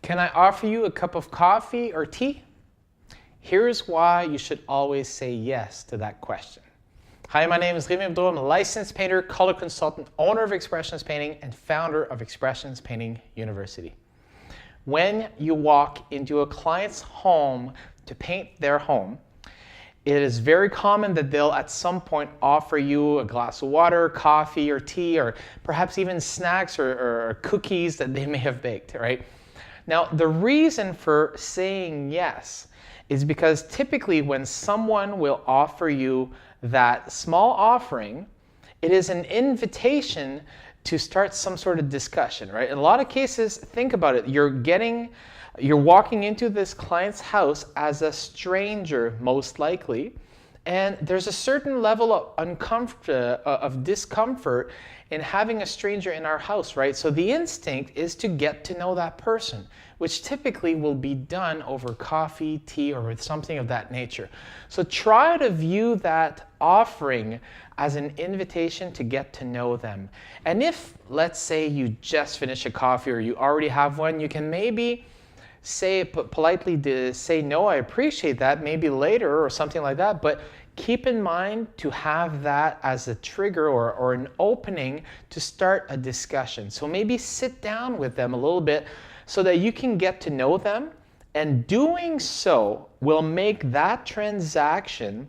Can I offer you a cup of coffee or tea? Here's why you should always say yes to that question. Hi, my name is Remy Abdul. I'm a licensed painter, color consultant, owner of Expressions Painting, and founder of Expressions Painting University. When you walk into a client's home to paint their home, it is very common that they'll at some point offer you a glass of water, coffee, or tea, or perhaps even snacks or cookies that they may have baked, right? Now, the reason for saying yes is because typically when someone will offer you that small offering, it is an invitation to start some sort of discussion, right? In a lot of cases, think about it. You're walking into this client's house as a stranger, most likely, and there's a certain level of discomfort in having a stranger in our house, right? So the instinct is to get to know that person, which typically will be done over coffee, tea, or with something of that nature. So try to view that offering as an invitation to get to know them. And if, let's say, you just finished a coffee or you already have one, you can maybe politely say, no, I appreciate that, maybe later or something like that, but keep in mind to have that as a trigger or an opening to start a discussion. So maybe sit down with them a little bit so that you can get to know them, and doing so will make that transaction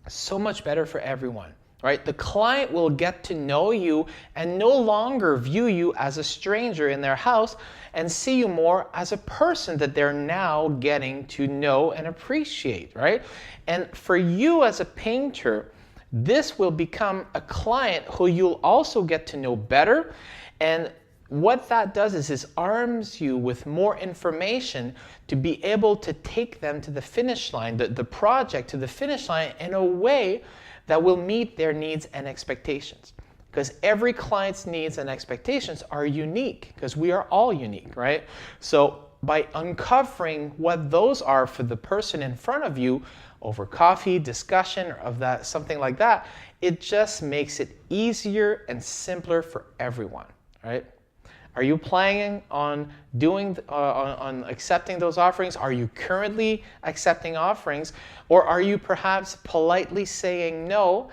so much better for everyone. Right? The client will get to know you and no longer view you as a stranger in their house and see you more as a person that they're now getting to know and appreciate, right? And for you as a painter, this will become a client who you'll also get to know better. And what that does is it arms you with more information to be able to take them to the finish line, the project to the finish line in a way that will meet their needs and expectations. Because every client's needs and expectations are unique, because we are all unique, right? So by uncovering what those are for the person in front of you over coffee, discussion, or of that, something like that, it just makes it easier and simpler for everyone, right? Are you planning on on accepting those offerings? Are you currently accepting offerings? Or are you perhaps politely saying no,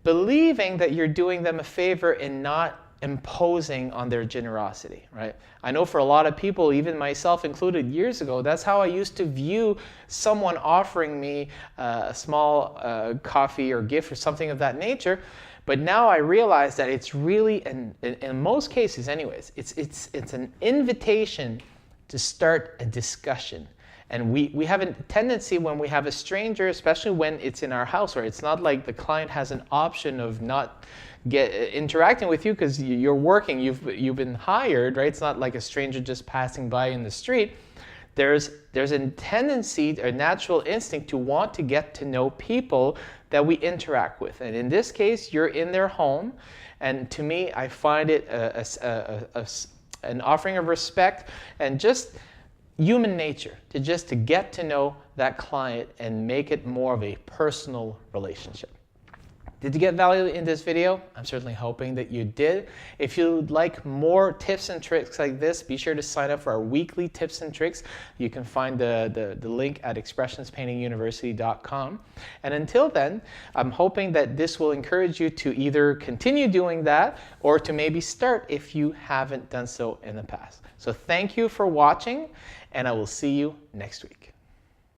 believing that you're doing them a favor and not imposing on their generosity, right? I know for a lot of people, even myself included years ago, that's how I used to view someone offering me a small coffee or gift or something of that nature. But now I realize that it's really, in most cases anyways, it's an invitation to start a discussion. And we have a tendency when we have a stranger, especially when it's in our house, or it's not like the client has an option of not interacting with you because you're working, you've been hired, right? It's not like a stranger just passing by in the street. There's a tendency, a natural instinct to want to get to know people that we interact with. And in this case, you're in their home. And to me, I find it an offering of respect and just human nature to get to know that client and make it more of a personal relationship. Did you get value in this video? I'm certainly hoping that you did. If you'd like more tips and tricks like this, be sure to sign up for our weekly tips and tricks. You can find the link at expressionspaintinguniversity.com. And until then, I'm hoping that this will encourage you to either continue doing that or to maybe start if you haven't done so in the past. So thank you for watching, and I will see you next week.